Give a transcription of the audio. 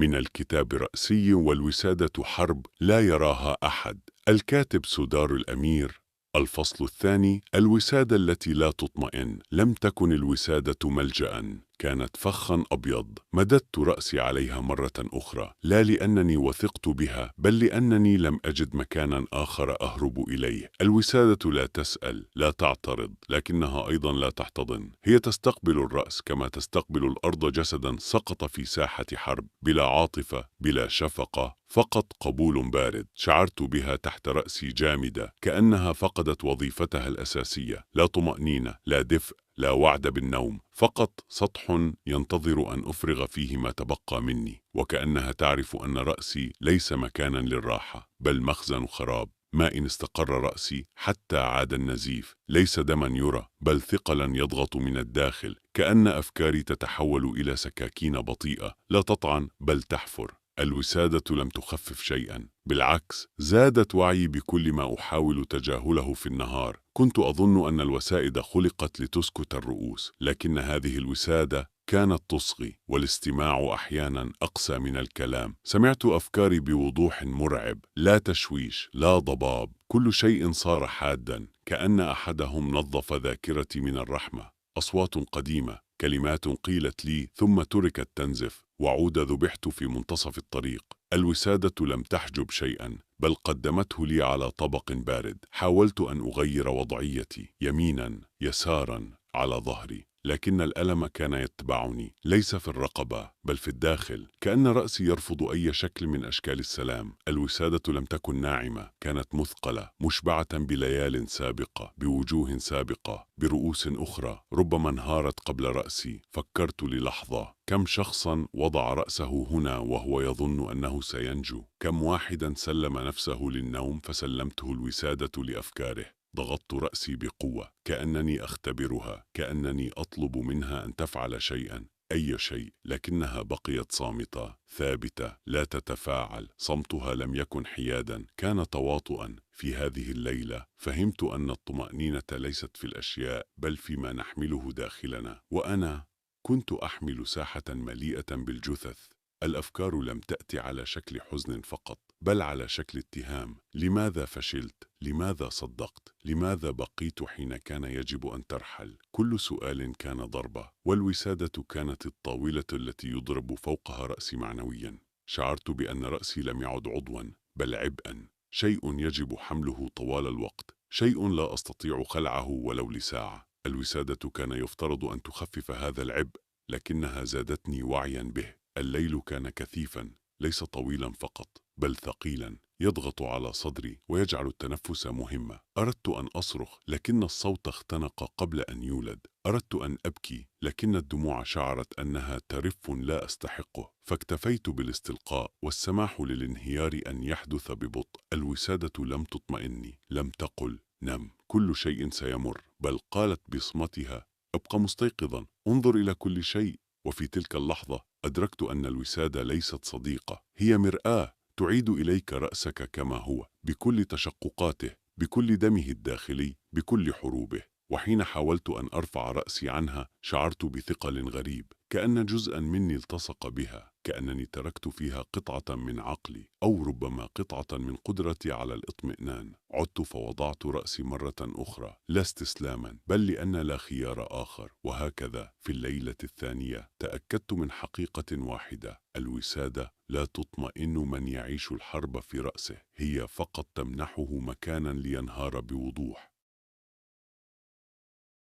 من الكتاب رأسي والوسادة حرب لا يراها أحد. الكاتب سودار الأمير. الفصل الثاني: الوسادة التي لا تطمئن. لم تكن الوسادة ملجأ، كانت فخا أبيض. مددت رأسي عليها مرة أخرى، لا لأنني وثقت بها، بل لأنني لم أجد مكانا آخر أهرب إليه. الوسادة لا تسأل، لا تعترض، لكنها أيضا لا تحتضن. هي تستقبل الرأس كما تستقبل الأرض جسدا سقط في ساحة حرب، بلا عاطفة، بلا شفقة، فقط قبول بارد. شعرت بها تحت رأسي جامدة، كأنها فقدت وظيفتها الأساسية. لا طمأنينة، لا دفء، لا وعد بالنوم، فقط سطح ينتظر أن أفرغ فيه ما تبقى مني. وكأنها تعرف أن رأسي ليس مكانا للراحة، بل مخزن خراب. ما إن استقر رأسي حتى عاد النزيف، ليس دما يرى، بل ثقلا يضغط من الداخل. كأن أفكاري تتحول إلى سكاكين بطيئة، لا تطعن بل تحفر. الوسادة لم تخفف شيئا، بالعكس زادت وعي بكل ما أحاول تجاهله في النهار. كنت أظن أن الوسائد خلقت لتسكت الرؤوس، لكن هذه الوسادة كانت تصغي، والاستماع أحيانا أقسى من الكلام. سمعت أفكاري بوضوح مرعب، لا تشويش، لا ضباب. كل شيء صار حادا، كأن أحدهم نظف ذاكرتي من الرحمة. أصوات قديمة، كلمات قيلت لي ثم تركت تنزف، وعود ذبحت في منتصف الطريق. الوسادة لم تحجب شيئا، بل قدمته لي على طبق بارد. حاولت أن أغير وضعيتي، يمينا، يسارا، على ظهري، لكن الألم كان يتبعني، ليس في الرقبة بل في الداخل. كأن رأسي يرفض أي شكل من أشكال السلام. الوسادة لم تكن ناعمة، كانت مثقلة، مشبعة بليال سابقة، بوجوه سابقة، برؤوس أخرى ربما انهارت قبل رأسي. فكرت للحظة: كم شخصا وضع رأسه هنا وهو يظن أنه سينجو؟ كم واحدا سلم نفسه للنوم فسلمته الوسادة لأفكاره؟ ضغطت رأسي بقوة، كأنني أختبرها، كأنني أطلب منها أن تفعل شيئا، أي شيء. لكنها بقيت صامتة، ثابتة، لا تتفاعل. صمتها لم يكن حيادا، كان تواطؤا. في هذه الليلة فهمت أن الطمأنينة ليست في الأشياء، بل فيما نحمله داخلنا. وأنا كنت أحمل ساحة مليئة بالجثث. الأفكار لم تأتي على شكل حزن فقط، بل على شكل اتهام. لماذا فشلت؟ لماذا صدقت؟ لماذا بقيت حين كان يجب أن ترحل؟ كل سؤال كان ضربة، والوسادة كانت الطاولة التي يضرب فوقها رأسي معنويا. شعرت بأن رأسي لم يعد عضوا، بل عبئا، شيء يجب حمله طوال الوقت، شيء لا أستطيع خلعه ولو لساعة. الوسادة كان يفترض أن تخفف هذا العبء، لكنها زادتني وعيا به. الليل كان كثيفا، ليس طويلا فقط، بل ثقيلا، يضغط على صدري ويجعل التنفس مهمة. أردت أن أصرخ، لكن الصوت اختنق قبل أن يولد. أردت أن أبكي، لكن الدموع شعرت أنها ترف لا أستحقه. فاكتفيت بالاستلقاء والسماح للانهيار أن يحدث ببطء. الوسادة لم تطمئني، لم تقل نم، كل شيء سيمر، بل قالت بصمتها: ابقى مستيقظا، انظر إلى كل شيء. وفي تلك اللحظة أدركت أن الوسادة ليست صديقة، هي مرآة تعيد إليك رأسك كما هو، بكل تشققاته، بكل دمه الداخلي، بكل حروبه. وحين حاولت أن أرفع رأسي عنها شعرت بثقل غريب، كأن جزءا مني التصق بها، كأنني تركت فيها قطعة من عقلي، أو ربما قطعة من قدرتي على الاطمئنان. عدت فوضعت رأسي مرة أخرى، لا استسلاما، بل لأن لا خيار آخر. وهكذا في الليلة الثانية تأكدت من حقيقة واحدة: الوسادة لا تطمئن من يعيش الحرب في رأسه، هي فقط تمنحه مكانا لينهار بوضوح.